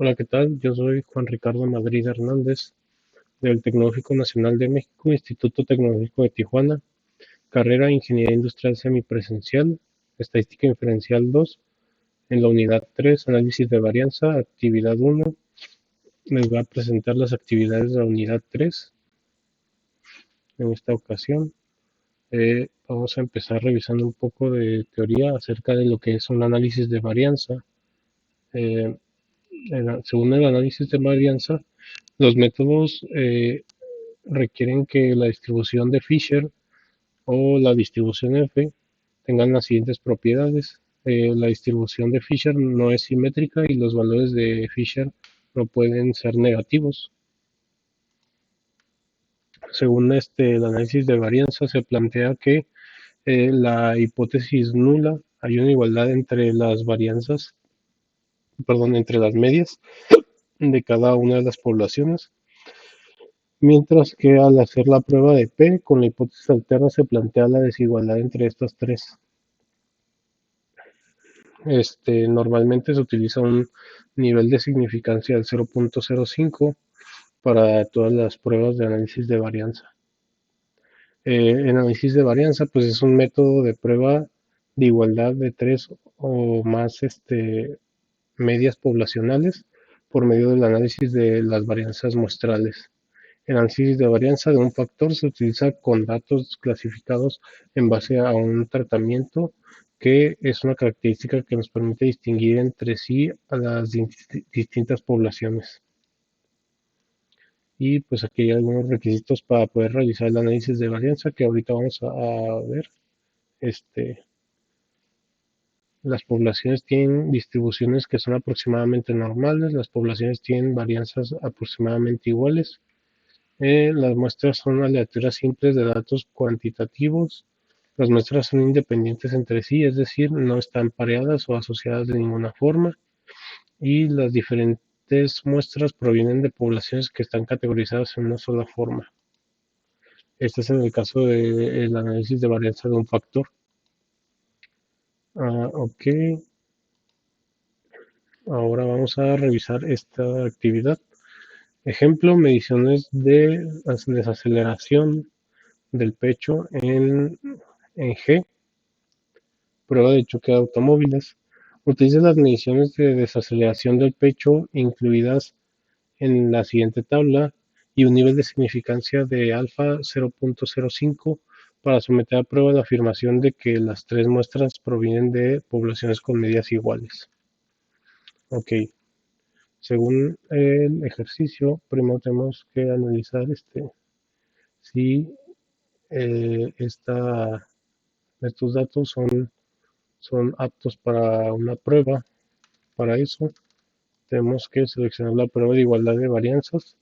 Hola, ¿qué tal? Yo soy Juan Ricardo Madrid Hernández, del Tecnológico Nacional de México, Instituto Tecnológico de Tijuana, carrera Ingeniería Industrial Semipresencial, Estadística Inferencial 2, en la unidad 3, Análisis de Varianza, actividad 1. Les voy a presentar las actividades de la unidad 3 en esta ocasión. Vamos a empezar revisando un poco de teoría acerca de lo que es un análisis de varianza. Eh, Según el análisis de varianza, los métodos requieren que la distribución de Fisher o la distribución F tengan las siguientes propiedades. La distribución de Fisher no es simétrica y los valores de Fisher no pueden ser negativos. Según el análisis de varianza, se plantea que la hipótesis nula, hay una igualdad entre las varianzas, perdón, entre las medias de cada una de las poblaciones, mientras que al hacer la prueba de P con la hipótesis alterna se plantea la desigualdad entre estas tres. Normalmente se utiliza un nivel de significancia del 0.05 para todas las pruebas de análisis de varianza. El análisis de varianza pues es un método de prueba de igualdad de tres o más medias poblacionales por medio del análisis de las varianzas muestrales. El análisis de varianza de un factor se utiliza con datos clasificados en base a un tratamiento que es una característica que nos permite distinguir entre sí a las distintas poblaciones. Y pues aquí hay algunos requisitos para poder realizar el análisis de varianza que ahorita vamos a ver. Este, las poblaciones tienen distribuciones que son aproximadamente normales, las poblaciones tienen varianzas aproximadamente iguales. Las muestras son aleatorias simples de datos cuantitativos. Las muestras son independientes entre sí, es decir, no están pareadas o asociadas de ninguna forma. Y las diferentes muestras provienen de poblaciones que están categorizadas en una sola forma. Este es en el caso del análisis de varianza de un factor. Ok, ahora vamos a revisar esta actividad. Ejemplo, mediciones de desaceleración del pecho en G, prueba de choque de automóviles. Utiliza las mediciones de desaceleración del pecho incluidas en la siguiente tabla y un nivel de significancia de alfa 0.05 para someter a prueba la afirmación de que las tres muestras provienen de poblaciones con medidas iguales. Ok, según el ejercicio, primero tenemos que analizar si estos datos son aptos para una prueba. Para eso tenemos que seleccionar la prueba de igualdad de varianzas.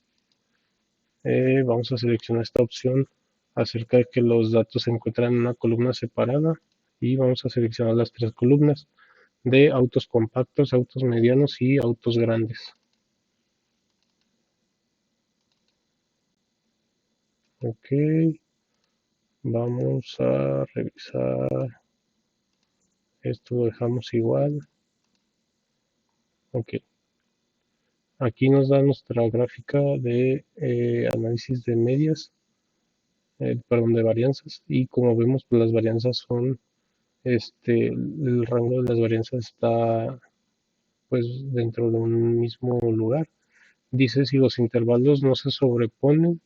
Vamos a seleccionar esta opción acerca de que los datos se encuentran en una columna separada y vamos a seleccionar las tres columnas de autos compactos, autos medianos y autos grandes. Ok, vamos a revisar esto, lo dejamos igual. Ok, aquí nos da nuestra gráfica de análisis de medias, perdón, de varianzas, y como vemos pues las varianzas son, el rango de las varianzas está pues dentro de un mismo lugar. Dice si los intervalos no se sobreponen,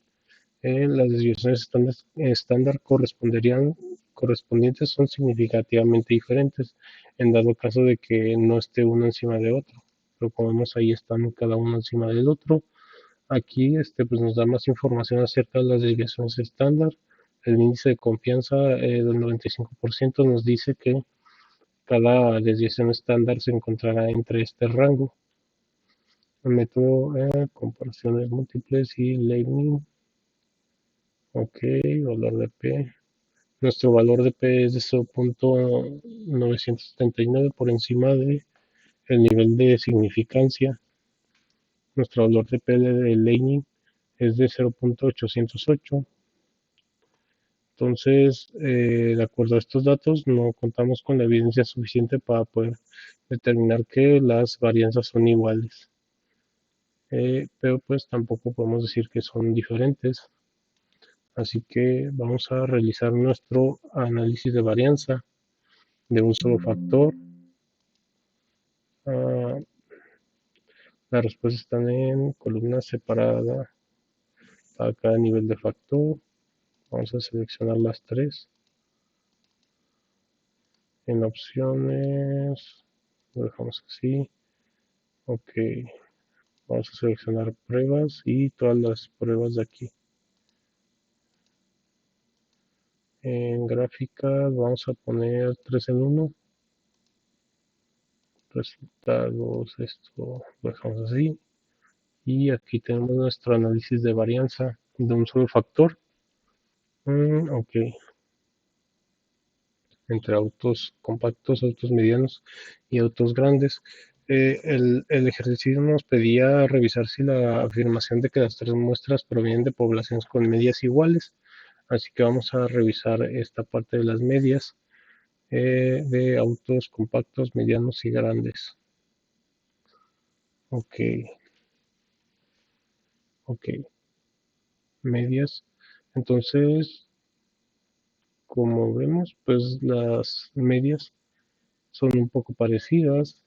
las desviaciones estándar correspondientes son significativamente diferentes, en dado caso de que no esté uno encima de otro. Pero como vemos ahí están cada uno encima del otro. Aquí pues nos da más información acerca de las desviaciones estándar. El índice de confianza del 95% nos dice que cada desviación estándar se encontrará entre este rango. El método comparaciones múltiples y Leibniz. Ok, valor de P. Nuestro valor de P es de 0.979 por encima del nivel de significancia. Nuestro valor de P de Leibniz es de 0.808. Entonces, de acuerdo a estos datos, no contamos con la evidencia suficiente para poder determinar que las varianzas son iguales. pero pues tampoco podemos decir que son diferentes. Así que vamos a realizar nuestro análisis de varianza de un solo factor. Ah, las respuestas están en columna separada a cada nivel de factor. Vamos a seleccionar las tres. En opciones, lo dejamos así. Ok, vamos a seleccionar pruebas y todas las pruebas de aquí. En gráficas vamos a poner 3 en 1. Resultados, esto lo dejamos así. Y aquí tenemos nuestro análisis de varianza de un solo factor. Ok, entre autos compactos, autos medianos y autos grandes. El ejercicio nos pedía revisar si la afirmación de que las tres muestras provienen de poblaciones con medias iguales. Así que vamos a revisar esta parte de las medias de autos compactos, medianos y grandes. Ok, ok, medias. Entonces, como vemos, pues las medias son un poco parecidas.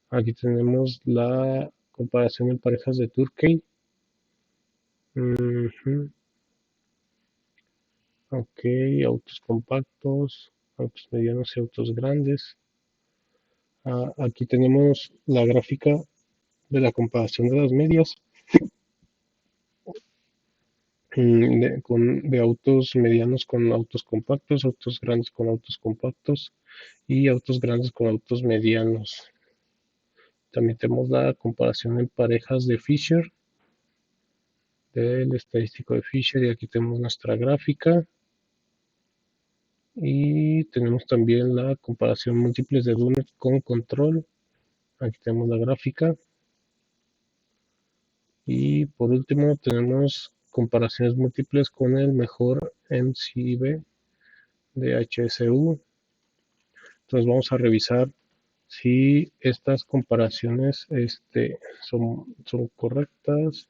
Aquí tenemos la comparación en parejas de Turkey. Ok, autos compactos, autos medianos y autos grandes. Aquí tenemos la gráfica de la comparación de las medias de autos medianos con autos compactos, autos grandes con autos compactos y autos grandes con autos medianos. También tenemos la comparación en parejas de Fisher, del estadístico de Fisher, y aquí tenemos nuestra gráfica. Y tenemos también la comparación múltiples de Dunet con control. Aquí tenemos la gráfica. Y por último tenemos comparaciones múltiples con el mejor MCB de HSU. Entonces vamos a revisar si estas comparaciones son correctas.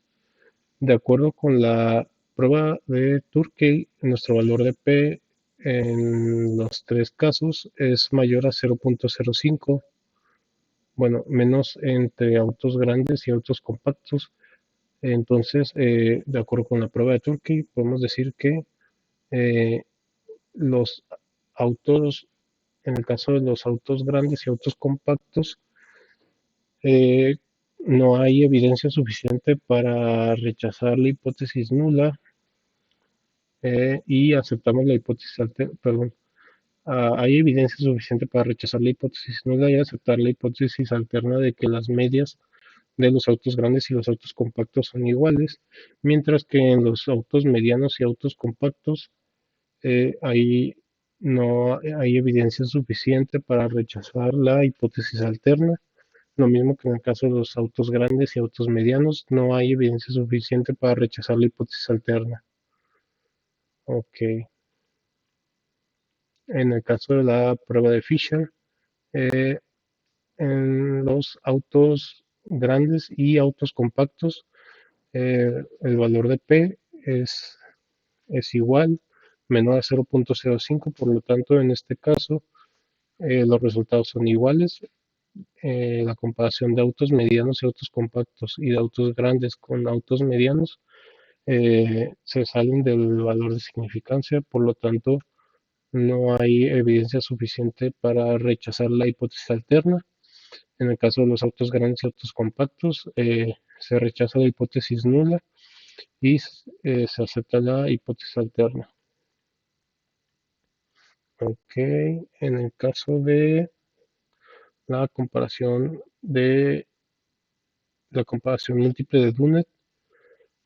De acuerdo con la prueba de Turkey, nuestro valor de P en los tres casos es mayor a 0.05. Bueno, menos entre autos grandes y autos compactos. Entonces, de acuerdo con la prueba de Turkey, podemos decir que eh, los autos, en el caso de los autos grandes y autos compactos, eh, no hay evidencia suficiente para rechazar la hipótesis nula y aceptamos la hipótesis perdón, hay evidencia suficiente para rechazar la hipótesis nula y aceptar la hipótesis alterna de que las medias de los autos grandes y los autos compactos son iguales, mientras que en los autos medianos y autos compactos ahí no hay evidencia suficiente para rechazar la hipótesis alterna. Lo mismo que en el caso de los autos grandes y autos medianos, no hay evidencia suficiente para rechazar la hipótesis alterna. Ok. En el caso de la prueba de Fisher, eh, en los autos grandes y autos compactos, el valor de P es igual, menor a 0.05, por lo tanto, en este caso, los resultados son iguales. La comparación de autos medianos y autos compactos y de autos grandes con autos medianos se salen del valor de significancia, por lo tanto, no hay evidencia suficiente para rechazar la hipótesis alterna. En el caso de los autos grandes y autos compactos, se rechaza la hipótesis nula y se acepta la hipótesis alterna. Ok, en el caso de la comparación múltiple de Dunet,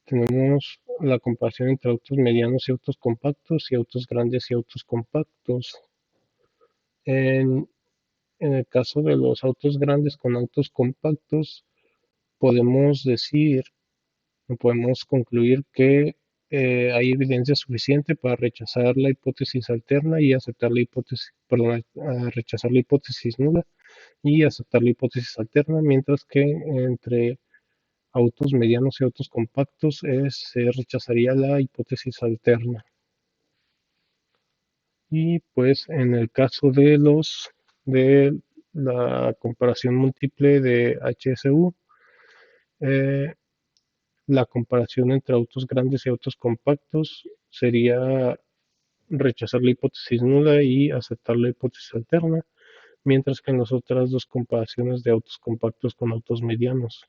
tenemos la comparación entre autos medianos y autos compactos y autos grandes y autos compactos. En, en el caso de los autos grandes con autos compactos, podemos decir, podemos concluir que hay evidencia suficiente para rechazar la hipótesis alterna y aceptar la hipótesis, perdón, rechazar la hipótesis nula y aceptar la hipótesis alterna, mientras que entre autos medianos y autos compactos, se rechazaría la hipótesis alterna. Y pues en el caso de la comparación múltiple de HSU, eh, la comparación entre autos grandes y autos compactos sería rechazar la hipótesis nula y aceptar la hipótesis alterna, mientras que en las otras dos comparaciones de autos compactos con autos medianos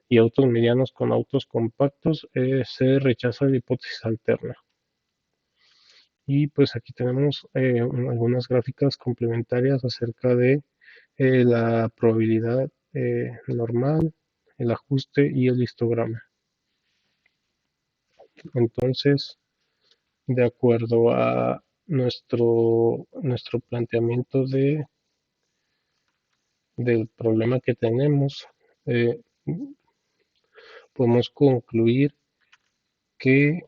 y autos medianos con autos compactos, se rechaza la hipótesis alterna. Y pues aquí tenemos algunas gráficas complementarias acerca de la probabilidad normal, el ajuste y el histograma. Entonces, de acuerdo a nuestro planteamiento del problema que tenemos, eh, podemos concluir que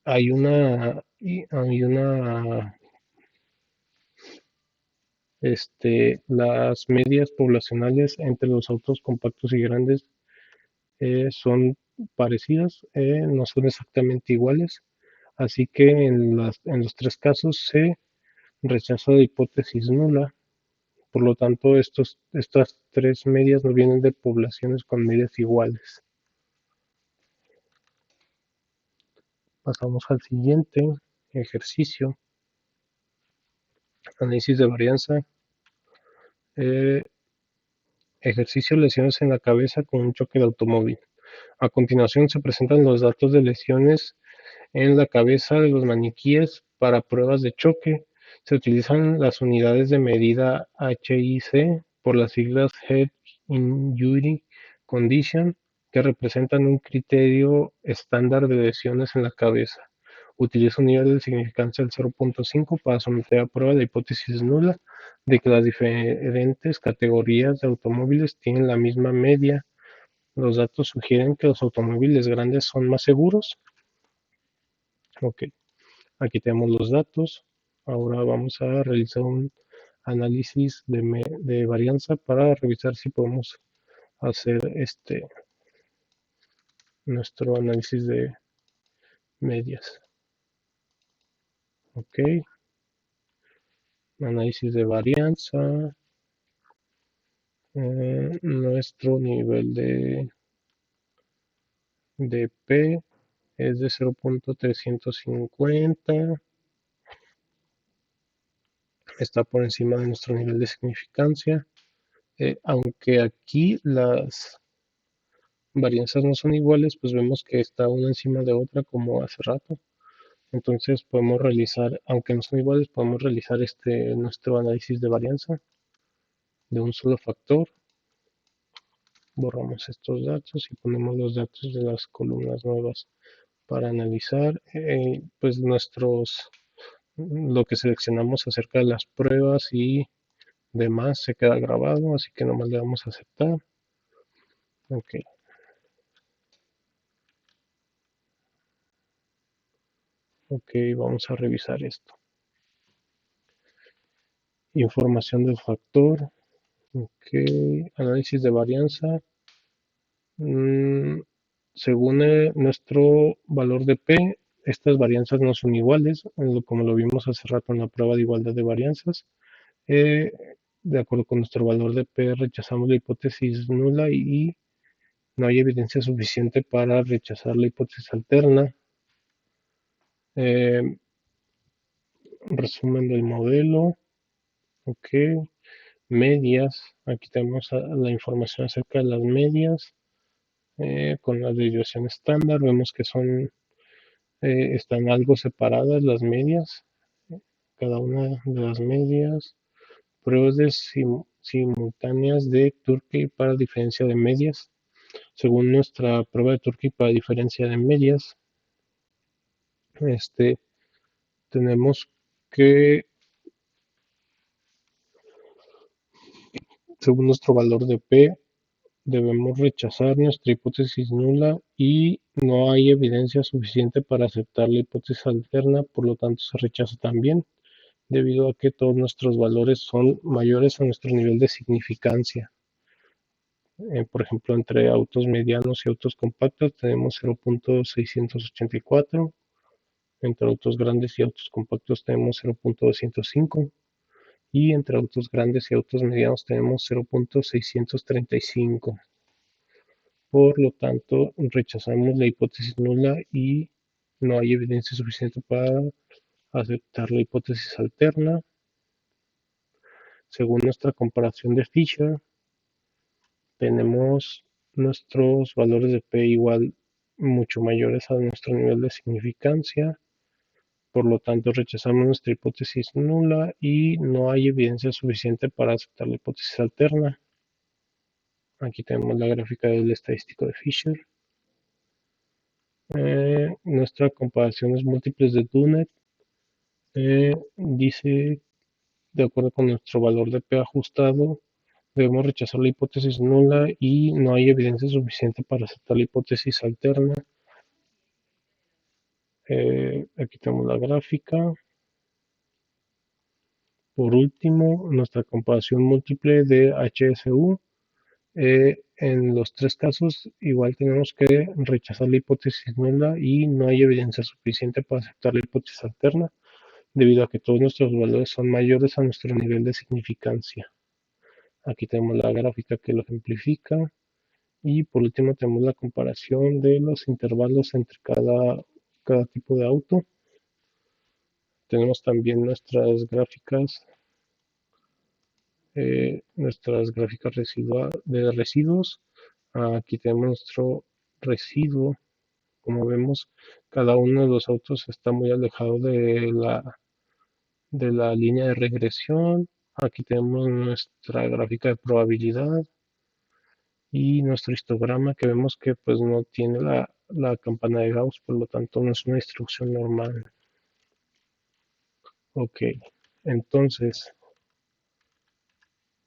hay una las medias poblacionales entre los autos compactos y grandes son parecidas, no son exactamente iguales, así que en los tres casos se rechaza la hipótesis nula. Por lo tanto, estas tres medias no vienen de poblaciones con medias iguales. Pasamos al siguiente ejercicio, análisis de varianza. Eh, Ejercicio lesiones en la cabeza con un choque de automóvil. A continuación se presentan los datos de lesiones en la cabeza de los maniquíes para pruebas de choque. Se utilizan las unidades de medida HIC por las siglas Head Injury Condition, que representan un criterio estándar de lesiones en la cabeza. Utiliza un nivel de significancia del 0.5 para someter a prueba la hipótesis nula de que las diferentes categorías de automóviles tienen la misma media. Los datos sugieren que los automóviles grandes son más seguros. Ok, aquí tenemos los datos. Ahora vamos a realizar un análisis de varianza para revisar si podemos hacer nuestro análisis de medias. Ok, análisis de varianza. Nuestro nivel de P es de 0.350. Está por encima de nuestro nivel de significancia. Aunque aquí las varianzas no son iguales, pues vemos que está una encima de otra como hace rato. Entonces podemos realizar, aunque no son iguales, podemos realizar nuestro análisis de varianza de un solo factor. Borramos estos datos y ponemos los datos de las columnas nuevas para analizar pues lo que seleccionamos acerca de las pruebas y demás se queda grabado, así que nomás le damos a aceptar. Ok. Ok, vamos a revisar esto. Información del factor. Ok, análisis de varianza. Según nuestro valor de P, estas varianzas no son iguales, como lo vimos hace rato en la prueba de igualdad de varianzas. Eh, de acuerdo con nuestro valor de P, rechazamos la hipótesis nula y no hay evidencia suficiente para rechazar la hipótesis alterna. Eh, Resumen del modelo. Ok, medias. Aquí tenemos la información acerca de las medias. Con la desviación estándar vemos que están algo separadas las medias, cada una de las medias. Pruebas simultáneas de Turkey para diferencia de medias. Según nuestra prueba de Turkey para diferencia de medias, tenemos que, según nuestro valor de P, debemos rechazar nuestra hipótesis nula y no hay evidencia suficiente para aceptar la hipótesis alterna, por lo tanto se rechaza también, debido a que todos nuestros valores son mayores a nuestro nivel de significancia. Por ejemplo, entre autos medianos y autos compactos tenemos 0.684. Entre autos grandes y autos compactos tenemos 0.205. Y entre autos grandes y autos medianos tenemos 0.635. Por lo tanto, rechazamos la hipótesis nula y no hay evidencia suficiente para aceptar la hipótesis alterna. Según nuestra comparación de Fisher, tenemos nuestros valores de P igual mucho mayores a nuestro nivel de significancia. Por lo tanto, rechazamos nuestra hipótesis nula y no hay evidencia suficiente para aceptar la hipótesis alterna. Aquí tenemos la gráfica del estadístico de Fisher. Nuestra comparación es múltiples de Dunet. Dice, de acuerdo con nuestro valor de P ajustado, debemos rechazar la hipótesis nula y no hay evidencia suficiente para aceptar la hipótesis alterna. Aquí tenemos la gráfica. Por último, nuestra comparación múltiple de HSU. En los tres casos, igual tenemos que rechazar la hipótesis nula y no hay evidencia suficiente para aceptar la hipótesis alterna, debido a que todos nuestros valores son mayores a nuestro nivel de significancia. Aquí tenemos la gráfica que lo ejemplifica. Y por último tenemos la comparación de los intervalos entre cada tipo de auto. Tenemos también nuestras gráficas de residuos. Aquí tenemos nuestro residuo. Como vemos, cada uno de los autos está muy alejado de la línea de regresión. Aquí tenemos nuestra gráfica de probabilidad y nuestro histograma, que vemos que pues no tiene la campana de Gauss, por lo tanto no es una distribución normal. Ok, entonces,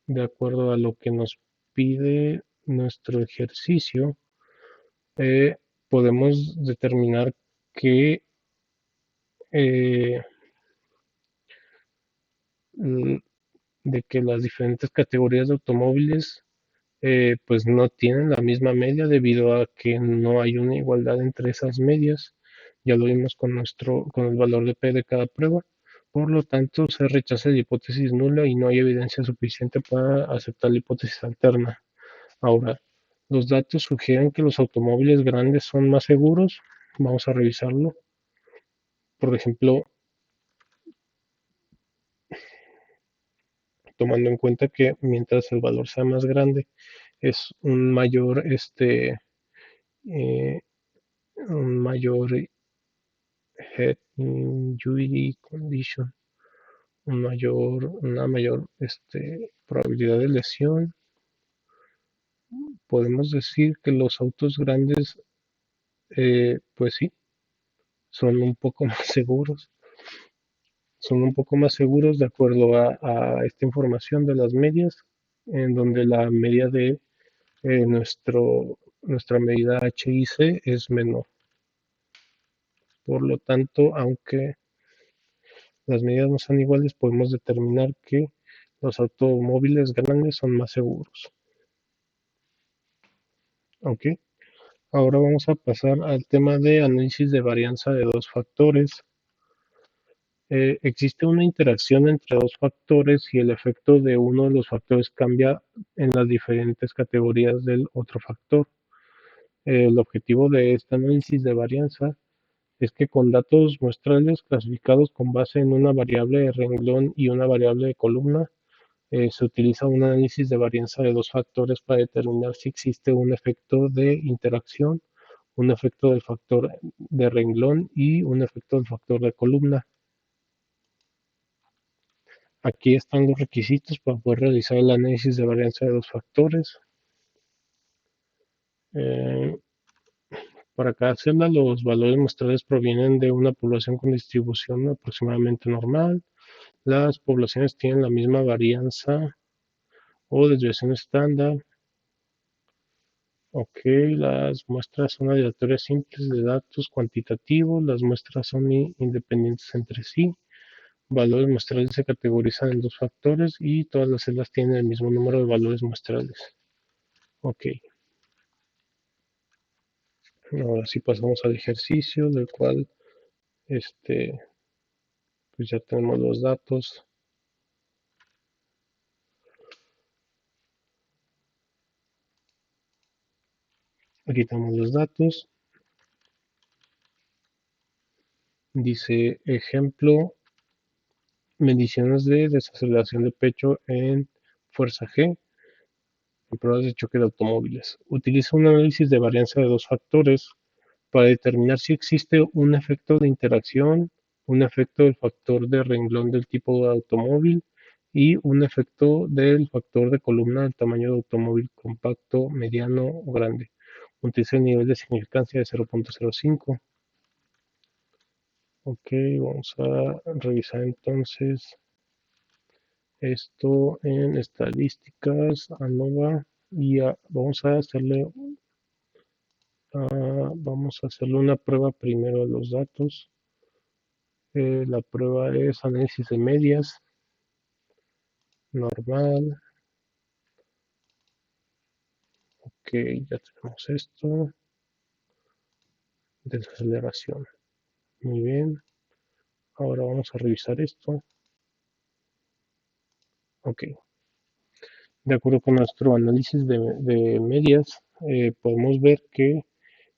de acuerdo a lo que nos pide nuestro ejercicio, podemos determinar que eh, de que las diferentes categorías de automóviles pues no tienen la misma media debido a que no hay una igualdad entre esas medias. Ya lo vimos con el valor de P de cada prueba. Por lo tanto, se rechaza la hipótesis nula y no hay evidencia suficiente para aceptar la hipótesis alterna. Ahora, los datos sugieren que los automóviles grandes son más seguros. Vamos a revisarlo. Por ejemplo, tomando en cuenta que mientras el valor sea más grande, es eh, un mayor head injury condition, una mayor probabilidad de lesión. Podemos decir que los autos grandes, pues sí, son un poco más seguros. Son un poco más seguros de acuerdo a esta información de las medias, en donde la media de nuestra medida HIC es menor. Por lo tanto, aunque las medidas no son iguales, podemos determinar que los automóviles grandes son más seguros. Ok, ahora vamos a pasar al tema de análisis de varianza de dos factores. Existe una interacción entre dos factores y el efecto de uno de los factores cambia en las diferentes categorías del otro factor. El objetivo de este análisis de varianza es que con datos muestrales clasificados con base en una variable de renglón y una variable de columna, se utiliza un análisis de varianza de dos factores para determinar si existe un efecto de interacción, un efecto del factor de renglón y un efecto del factor de columna. Aquí están los requisitos para poder realizar el análisis de varianza de dos factores. Eh, para cada celda, los valores muestrales provienen de una población con distribución aproximadamente normal. Las poblaciones tienen la misma varianza o desviación estándar. Ok, las muestras son aleatorias simples de datos cuantitativos. Las muestras son independientes entre sí. Valores muestrales se categorizan en dos factores y todas las celdas tienen el mismo número de valores muestrales. Ok, ahora sí pasamos al ejercicio del cual este, pues ya tenemos los datos. Aquí tenemos los datos. Dice ejemplo, mediciones de desaceleración de pecho en fuerza G en pruebas de choque de automóviles. Utiliza un análisis de varianza de dos factores para determinar si existe un efecto de interacción, un efecto del factor de renglón del tipo de automóvil y un efecto del factor de columna del tamaño de automóvil compacto, mediano o grande. Utiliza el nivel de significancia de 0.05. Ok, vamos a revisar entonces esto en estadísticas, ANOVA, y vamos a hacerle una prueba primero a los datos. La prueba es análisis de medias, normal. Ok, ya tenemos esto. Desaceleración. Muy bien. Ahora vamos a revisar esto. Ok. De acuerdo con nuestro análisis de medias, podemos ver que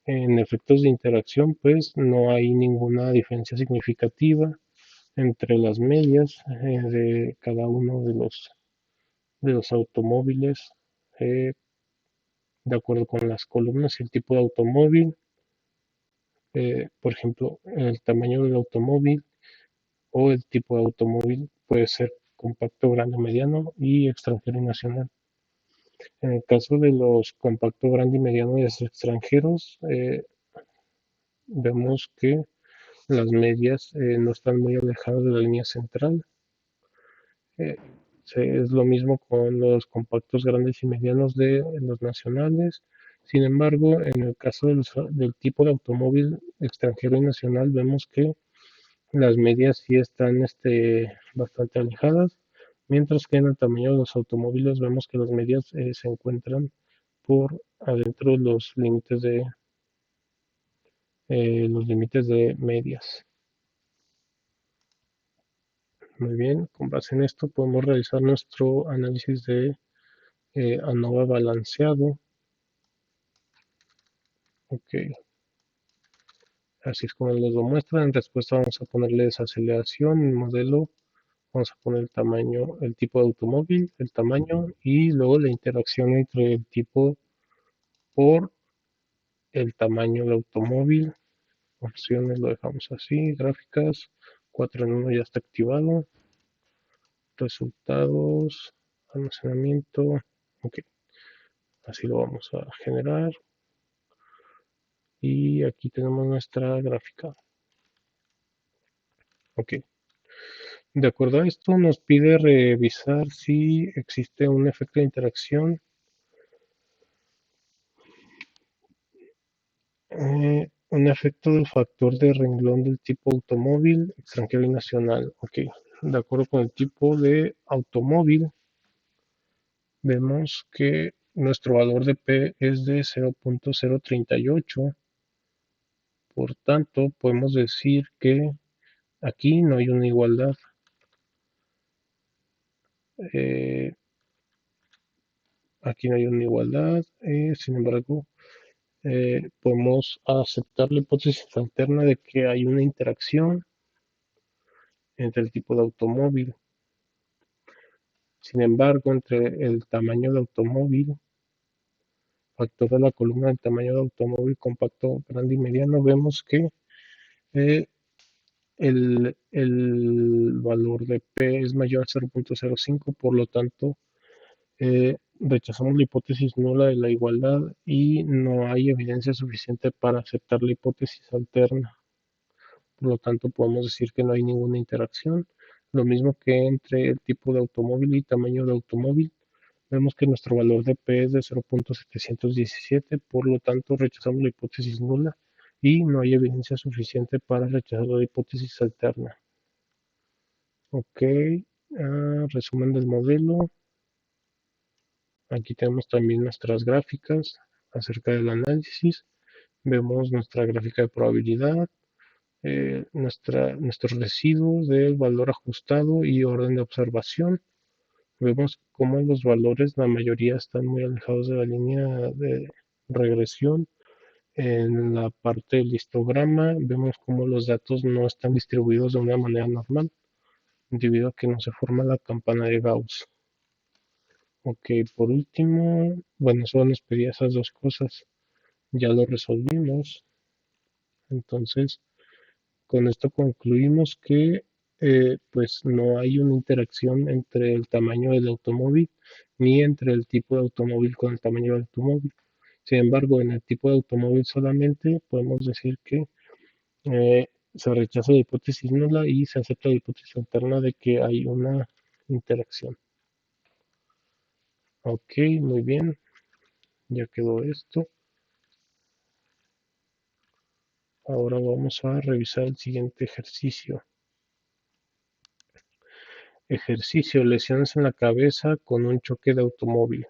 en efectos de interacción, pues no hay ninguna diferencia significativa entre las medias de cada uno de los automóviles, eh, de acuerdo con las columnas y el tipo de automóvil. Por ejemplo, el tamaño del automóvil o el tipo de automóvil puede ser compacto, grande, mediano y extranjero y nacional. En el caso de los compacto, grande y mediano extranjeros, vemos que las medias no están muy alejadas de la línea central. Eh, es lo mismo con los compactos grandes y medianos de los nacionales. Sin embargo, en el caso del tipo de automóvil extranjero y nacional, vemos que las medias sí están bastante alejadas, mientras que en el tamaño de los automóviles vemos que las medias se encuentran por adentro de los límites de medias. Muy bien, con base en esto podemos realizar nuestro análisis de ANOVA balanceado. Ok, así es como nos lo muestra. En respuesta vamos a ponerle desaceleración, el modelo, vamos a poner el tamaño, el tipo de automóvil, el tamaño y luego la interacción entre el tipo por el tamaño del automóvil. Opciones lo dejamos así, gráficas, 4 en 1 ya está activado. Resultados, almacenamiento, ok, así lo vamos a generar. Y aquí tenemos nuestra gráfica. Ok, de acuerdo a esto nos pide revisar si existe un efecto de interacción, un efecto del factor de renglón del tipo automóvil, extranjero y nacional. Ok, de acuerdo con el tipo de automóvil, vemos que nuestro valor de P es de 0.038. Por tanto, podemos decir que aquí no hay una igualdad. Eh, Aquí no hay una igualdad. Sin embargo, podemos aceptar la hipótesis alterna de que hay una interacción entre el tipo de automóvil. Sin embargo, entre el tamaño del automóvil, factor de la columna del tamaño del automóvil compacto, grande y mediano, vemos que eh, el valor de P es mayor a 0.05, por lo tanto, rechazamos la hipótesis nula de la igualdad y no hay evidencia suficiente para aceptar la hipótesis alterna. Por lo tanto, podemos decir que no hay ninguna interacción. Lo mismo que entre el tipo de automóvil y tamaño de automóvil. Vemos que nuestro valor de P es de 0.717, por lo tanto rechazamos la hipótesis nula y no hay evidencia suficiente para rechazar la hipótesis alterna. Ok, resumen del modelo. Aquí tenemos también nuestras gráficas acerca del análisis. Vemos nuestra gráfica de probabilidad, nuestros residuos del valor ajustado y orden de observación. Vemos cómo los valores, la mayoría están muy alejados de la línea de regresión. En la parte del histograma vemos cómo los datos no están distribuidos de una manera normal, debido a que no se forma la campana de Gauss. Ok, por último, bueno, solo nos pedía esas dos cosas. Ya lo resolvimos. Entonces, con esto concluimos que pues no hay una interacción entre el tamaño del automóvil ni entre el tipo de automóvil con el tamaño del automóvil. Sin embargo, en el tipo de automóvil solamente podemos decir que se rechaza la hipótesis nula y se acepta la hipótesis alterna de que hay una interacción. Ok, muy bien, ya quedó esto. Ahora vamos a revisar el siguiente ejercicio. Ejercicio: lesiones en la cabeza con un choque de automóvil.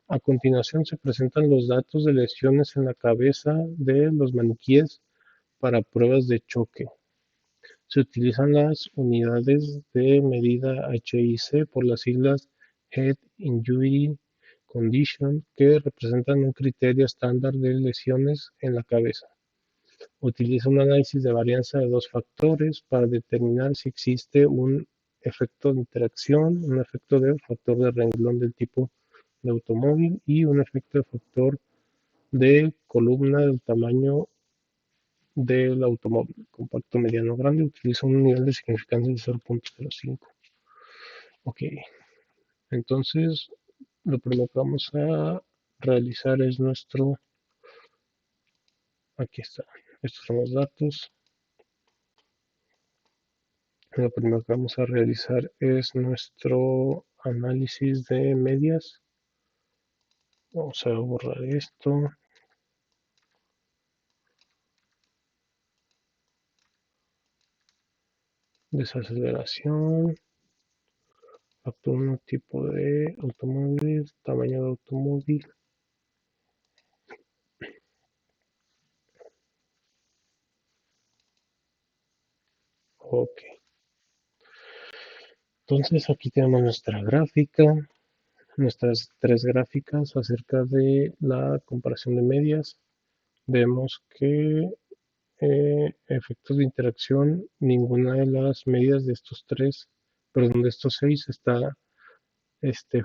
A continuación se presentan los datos de lesiones en la cabeza de los maniquíes para pruebas de choque. Se utilizan las unidades de medida HIC por las siglas Head Injury Condition, que representan un criterio estándar de lesiones en la cabeza. Utiliza un análisis de varianza de dos factores para determinar si existe un efecto de interacción, un efecto de factor de renglón del tipo de automóvil y un efecto de factor de columna del tamaño del automóvil. Compacto, mediano, grande. Utiliza un nivel de significancia de 0.05. Ok, entonces lo primero que vamos a realizar es aquí está, estos son los datos. Lo primero que vamos a realizar es nuestro análisis de medias. Vamos a borrar esto. Desaceleración. Factor 1, tipo de automóvil, tamaño de automóvil. Ok. Entonces aquí tenemos nuestra gráfica, nuestras tres gráficas acerca de la comparación de medias. Vemos que efectos de interacción, ninguna de las medidas de estos tres, perdón, de estos seis está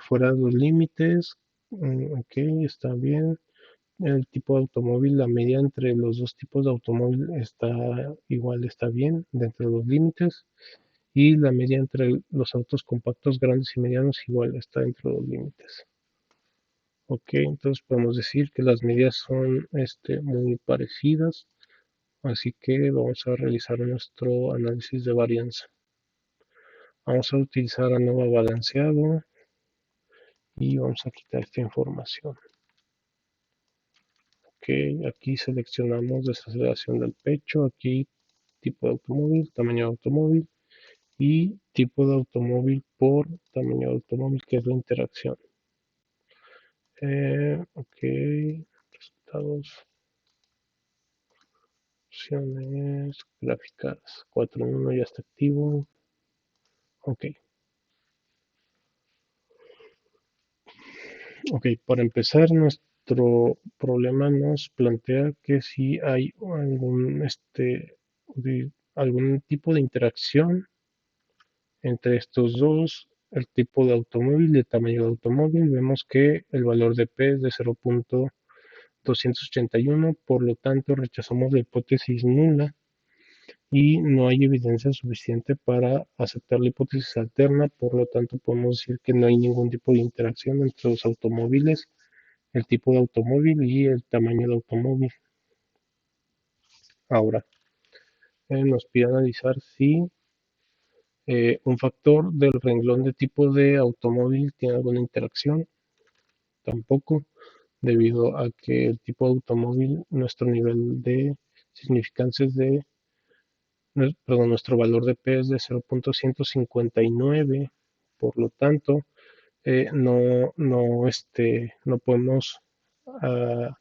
fuera de los límites. Ok, está bien. El tipo de automóvil, la media entre los dos tipos de automóvil está igual, está bien, dentro de los límites. Y la media entre los autos compactos grandes y medianos igual está dentro de los límites. Ok, entonces podemos decir que las medidas son muy parecidas, así que vamos a realizar nuestro análisis de varianza. Vamos a utilizar ANOVA balanceado y vamos a quitar esta información. Ok, aquí seleccionamos desaceleración del pecho, aquí tipo de automóvil, tamaño de automóvil y tipo de automóvil por tamaño de automóvil, que es la interacción. Ok, resultados, opciones, gráficas 4.1 ya está activo. Ok, ok, para empezar, nuestro problema nos plantea que si hay algún tipo de interacción entre estos dos, el tipo de automóvil y el tamaño de automóvil. Vemos que el valor de P es de 0.281, por lo tanto rechazamos la hipótesis nula y no hay evidencia suficiente para aceptar la hipótesis alterna, por lo tanto podemos decir que no hay ningún tipo de interacción entre los automóviles, el tipo de automóvil y el tamaño de automóvil. Ahora, nos pide analizar si un factor del renglón de tipo de automóvil tiene alguna interacción. Tampoco, debido a que el tipo de automóvil, nuestro nivel de significancia es perdón, nuestro valor de P es de 0.159, Por lo tanto, no podemos ah,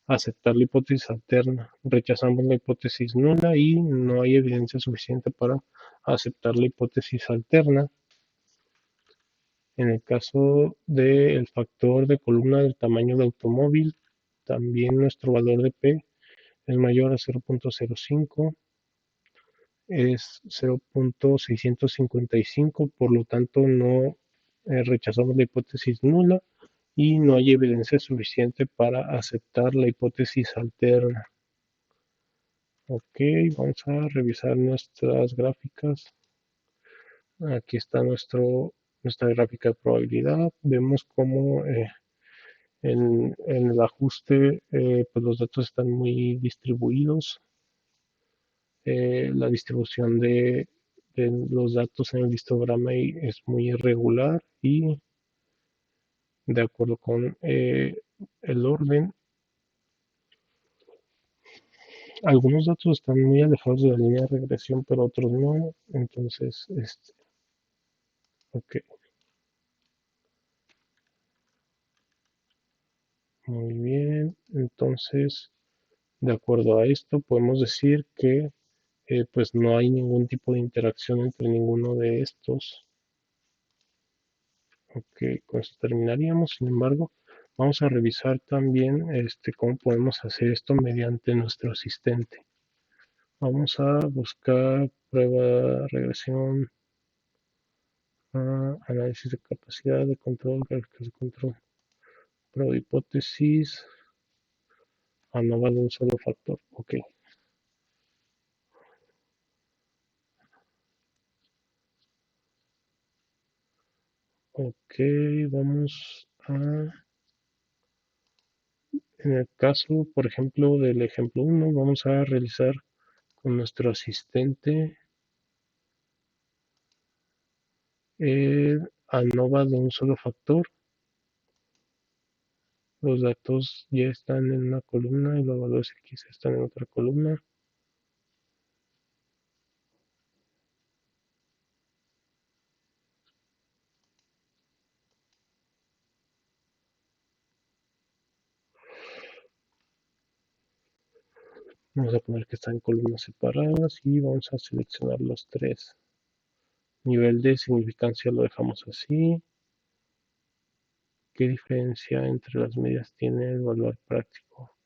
aceptar la hipótesis alterna. Rechazamos la hipótesis nula y no hay evidencia suficiente para aceptar la hipótesis alterna. En el caso del factor de columna del tamaño del automóvil, también nuestro valor de P es mayor a 0.05, es 0.655, por lo tanto no rechazamos la hipótesis nula y no hay evidencia suficiente para aceptar la hipótesis alterna. Ok, vamos a revisar nuestras gráficas. Aquí está nuestra gráfica de probabilidad. Vemos cómo en el ajuste pues los datos están muy distribuidos. La distribución de los datos en el histograma es muy irregular y de acuerdo con el orden, algunos datos están muy alejados de la línea de regresión, pero otros no. Entonces, ok, muy bien. Entonces, de acuerdo a esto, podemos decir que pues no hay ningún tipo de interacción entre ninguno de estos. Ok, con esto terminaríamos. Sin embargo, vamos a revisar también cómo podemos hacer esto mediante nuestro asistente. Vamos a buscar prueba, regresión, análisis de capacidad de control, gráficas de control, prueba de hipótesis, ANOVA de un solo factor. Ok, ok, vamos a, en el caso, por ejemplo, del ejemplo uno, vamos a realizar con nuestro asistente ANOVA de un solo factor. Los datos ya están en una columna y los valores X están en otra columna. Vamos a poner que están en columnas separadas y vamos a seleccionar los tres. Nivel de significancia lo dejamos así. ¿Qué diferencia entre las medias tiene el valor práctico?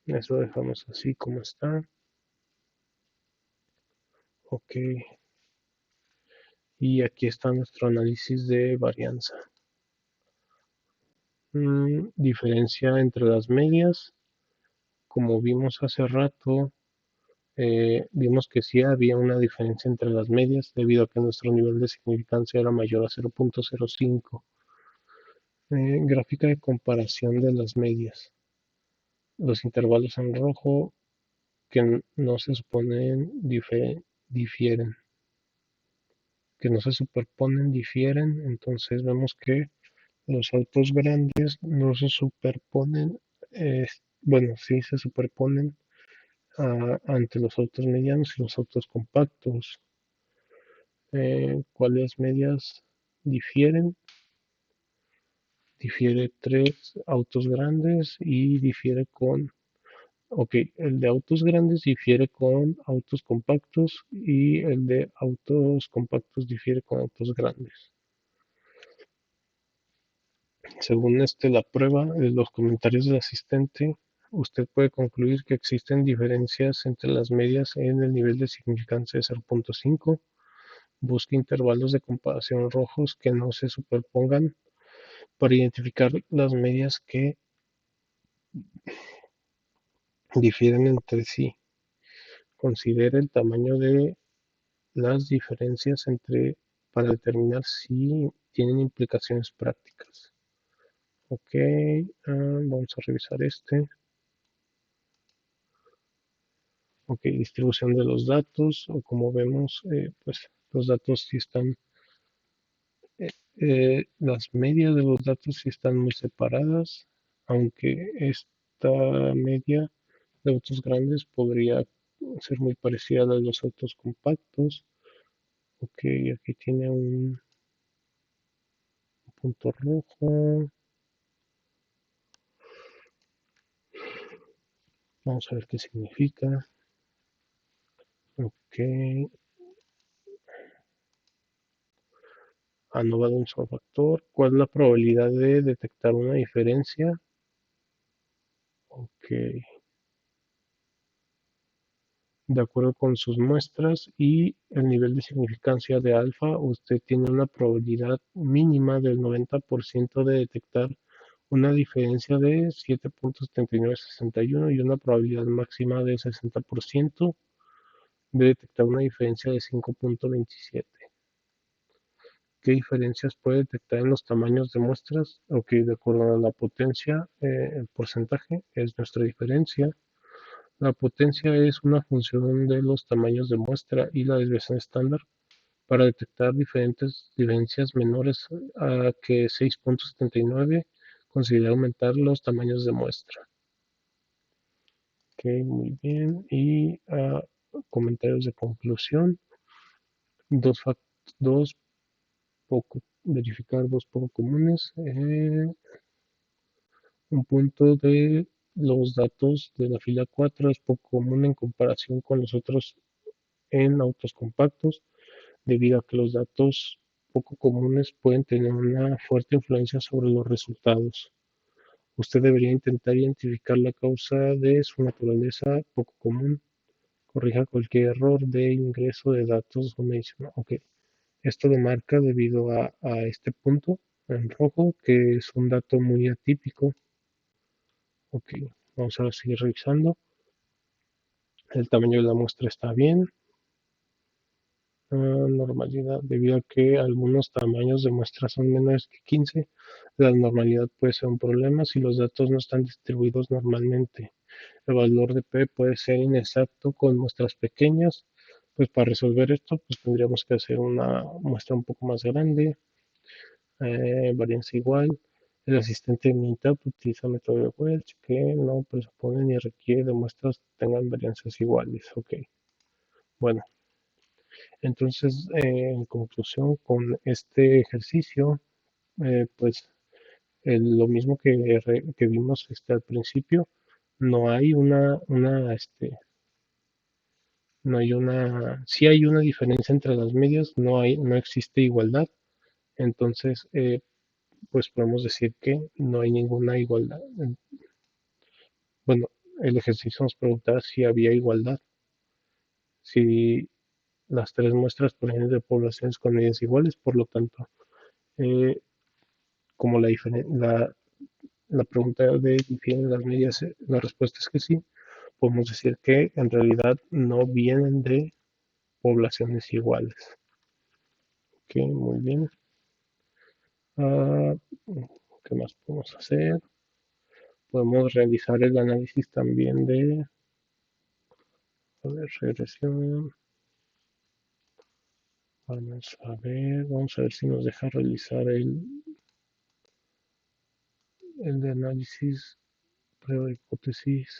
Eso lo dejamos así como está. Ok. Y aquí está nuestro análisis de varianza. Diferencia entre las medias. Como vimos hace rato, vimos que sí había una diferencia entre las medias debido a que nuestro nivel de significancia era mayor a 0.05. Gráfica de comparación de las medias. Los intervalos en rojo que no se suponen difieren, que no se superponen difieren. Entonces vemos que los autos grandes no se superponen, bueno, sí se superponen ante los autos medianos y los autos compactos. ¿Cuáles medias difieren? Difiere tres autos grandes y difiere con, ok, el de autos grandes difiere con autos compactos y el de autos compactos difiere con autos grandes. Según la prueba de los comentarios del asistente, usted puede concluir que existen diferencias entre las medias en el nivel de significancia de 0.5. Busque intervalos de comparación rojos que no se superpongan para identificar las medias que difieren entre sí. Considere el tamaño de las diferencias entre para determinar si tienen implicaciones prácticas. Ok, vamos a revisar este. Ok, distribución de los datos, o como vemos, pues los datos sí están, las medias de los datos sí están muy separadas, aunque esta media de autos grandes podría ser muy parecida a la de los autos compactos. Ok, aquí tiene punto rojo. Vamos a ver qué significa. Ok. Anova de un solo factor. ¿Cuál es la probabilidad de detectar una diferencia? Ok. De acuerdo con sus muestras y el nivel de significancia de alfa, usted tiene una probabilidad mínima del 90% de detectar una diferencia de 7.7961 y una probabilidad máxima de 60% de detectar una diferencia de 5.27. ¿Qué diferencias puede detectar en los tamaños de muestras? Ok, de acuerdo a la potencia, el porcentaje es nuestra diferencia. La potencia es una función de los tamaños de muestra y la desviación estándar para detectar diferentes diferencias menores a que 6.79. Considera aumentar los tamaños de muestra. Ok, muy bien. Y comentarios de conclusión. Dos, dos poco, verificar dos poco comunes. Un punto de los datos de la fila 4 es poco común en comparación con los otros en autos compactos, debido a que los datos poco comunes pueden tener una fuerte influencia sobre los resultados. Usted debería intentar identificar la causa de su naturaleza poco común. Corrija cualquier error de ingreso de datos o medición. Ok, esto lo marca debido a este punto en rojo, que es un dato muy atípico. Ok, vamos a seguir revisando. El tamaño de la muestra está bien. Normalidad, debido a que algunos tamaños de muestra son menores que 15, la normalidad puede ser un problema si los datos no están distribuidos normalmente. El valor de P puede ser inexacto con muestras pequeñas. Pues para resolver esto, pues tendríamos que hacer una muestra un poco más grande, varianza igual. El asistente de Minitab utiliza método de Welch que no presupone ni requiere de muestras que tengan varianzas iguales. Ok, bueno, entonces en conclusión con este ejercicio, pues lo mismo que vimos al principio, no hay no hay sí hay una diferencia entre las medias, no existe igualdad, entonces pues podemos decir que no hay ninguna igualdad. Bueno, el ejercicio nos preguntaba si había igualdad, si las tres muestras provienen de poblaciones con medidas iguales, por lo tanto, eh, como la pregunta de difieren las medias, la respuesta es que sí, podemos decir que en realidad no vienen de poblaciones iguales. Ok, muy bien. Ah, ¿qué más podemos hacer? Podemos realizar el análisis también de, a ver, regresión. Vamos a ver si nos deja realizar el de análisis, prueba de hipótesis.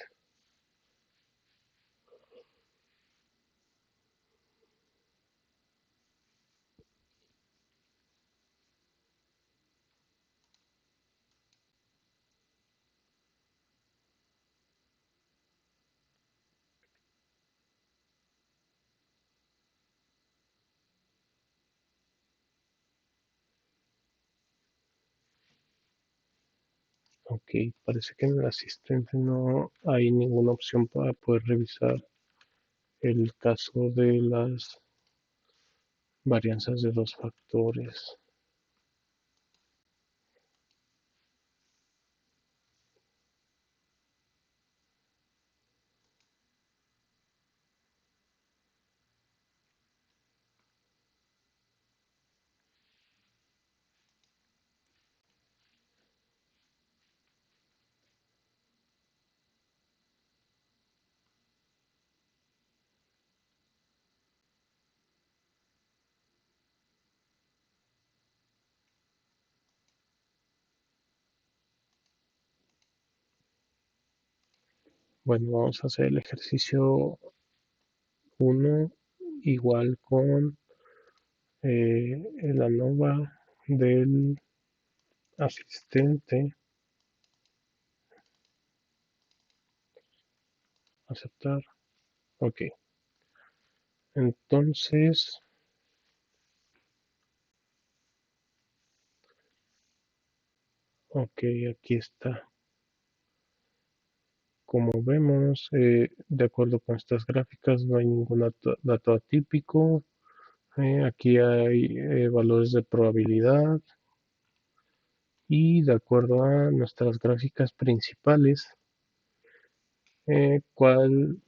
Ok, parece que en el asistente no hay ninguna opción para poder revisar el caso de las varianzas de dos factores. Bueno, vamos a hacer el ejercicio uno igual con el ANOVA del asistente, aceptar, ok. Entonces, ok, aquí está. Como vemos, de acuerdo con estas gráficas, no hay ningún dato atípico. Aquí hay valores de probabilidad y de acuerdo a nuestras gráficas principales, eh, ¿cuál-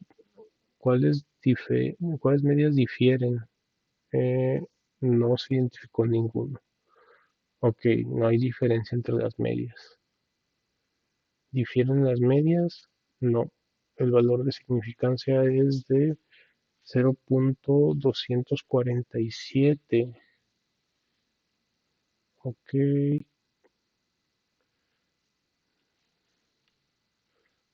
cuáles medias difieren? No se identificó ninguno. Ok, no hay diferencia entre las medias. ¿Difieren las medias? No. El valor de significancia es de 0.247. Ok,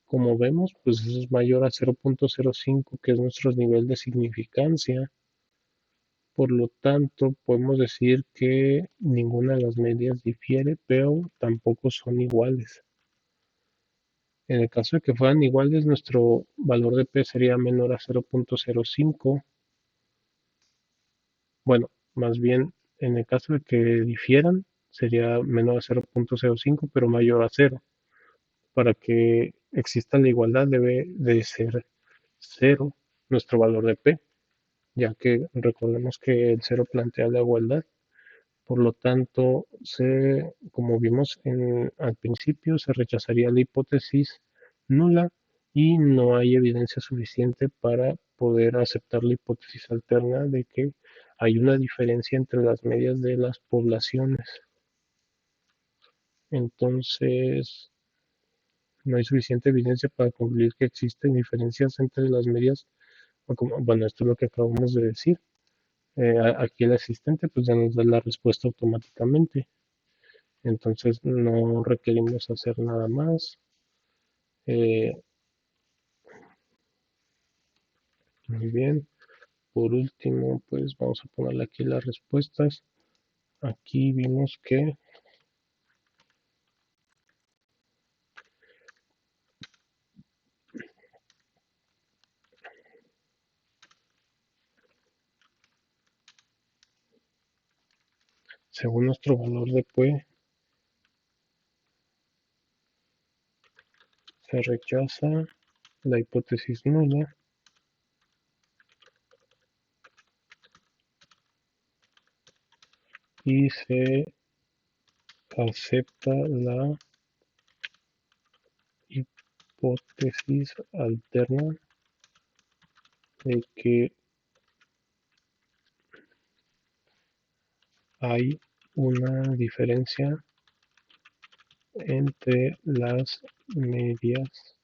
como vemos, pues eso es mayor a 0.05, que es nuestro nivel de significancia. Por lo tanto, podemos decir que ninguna de las medias difiere, pero tampoco son iguales. En el caso de que fueran iguales, nuestro valor de P sería menor a 0.05. Bueno, más bien, en el caso de que difieran, sería menor a 0.05, pero mayor a cero. Para que exista la igualdad debe de ser cero nuestro valor de P, ya que recordemos que el cero plantea la igualdad. Por lo tanto, como vimos al principio, se rechazaría la hipótesis nula y no hay evidencia suficiente para poder aceptar la hipótesis alterna de que hay una diferencia entre las medias de las poblaciones. Entonces, no hay suficiente evidencia para concluir que existen diferencias entre las medias. Bueno, esto es lo que acabamos de decir. Aquí el asistente pues ya nos da la respuesta automáticamente. Entonces no requerimos hacer nada más. Eh, Muy bien. Por último, pues vamos a ponerle aquí las respuestas. Aquí vimos que, según nuestro valor de P, se rechaza la hipótesis nula y se acepta la hipótesis alterna de que hay una diferencia entre las medias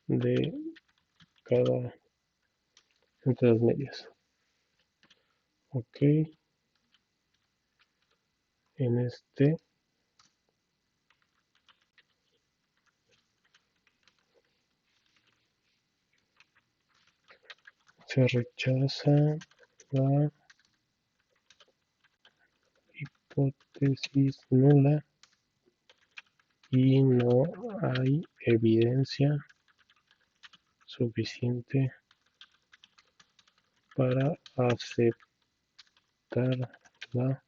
de cada entre las medias. Ok, en este se rechaza la hipótesis nula y no hay evidencia suficiente para aceptar la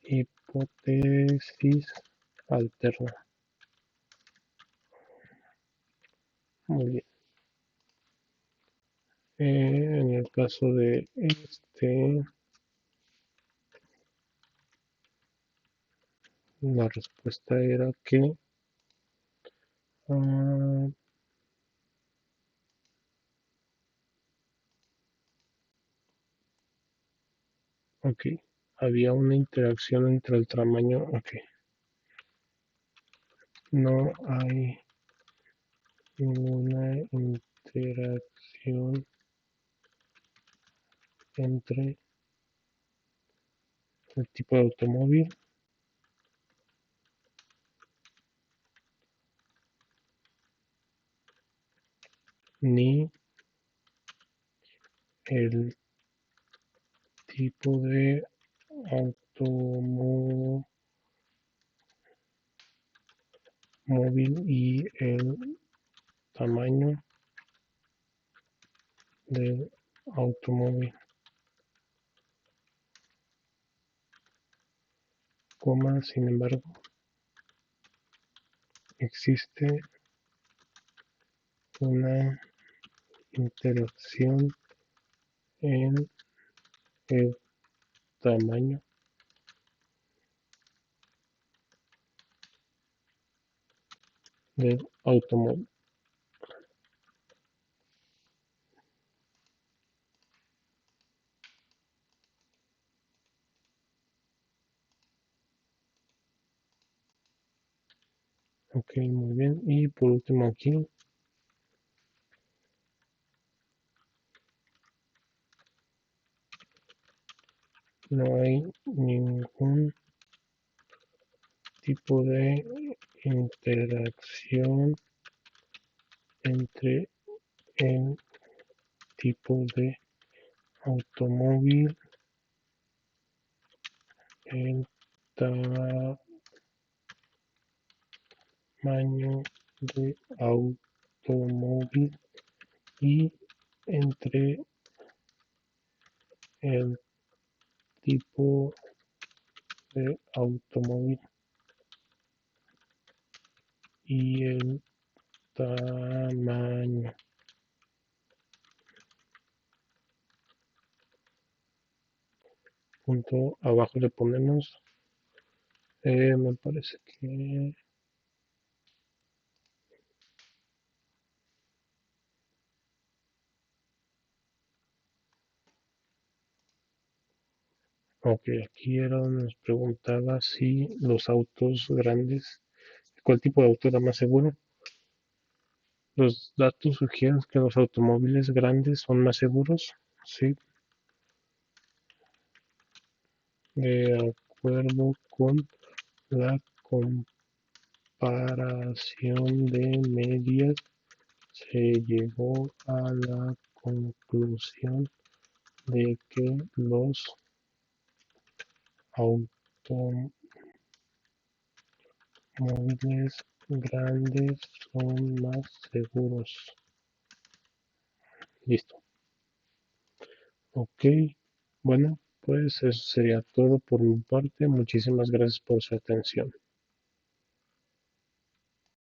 hipótesis alterna. Muy bien. En el caso de la respuesta era que ah, ok, había una interacción entre el tamaño. Ok, no hay ninguna interacción entre el tipo de automóvil ni el tipo de automóvil y el tamaño del automóvil, sin embargo, existe una interacción en el tamaño del automóvil. Ok, muy bien. Y por último aquí, no hay ningún tipo de interacción entre el tipo de automóvil, el tamaño de automóvil y entre el tipo de automóvil y el tamaño. Punto abajo le ponemos, me parece que, ok, aquí era donde nos preguntaba si los autos grandes, ¿cuál tipo de auto era más seguro? Los datos sugieren que los automóviles grandes son más seguros, sí, de acuerdo con la comparación de medias, se llegó a la conclusión de que los automóviles grandes son más seguros. Listo. Ok. Bueno, pues eso sería todo por mi parte. Muchísimas gracias por su atención.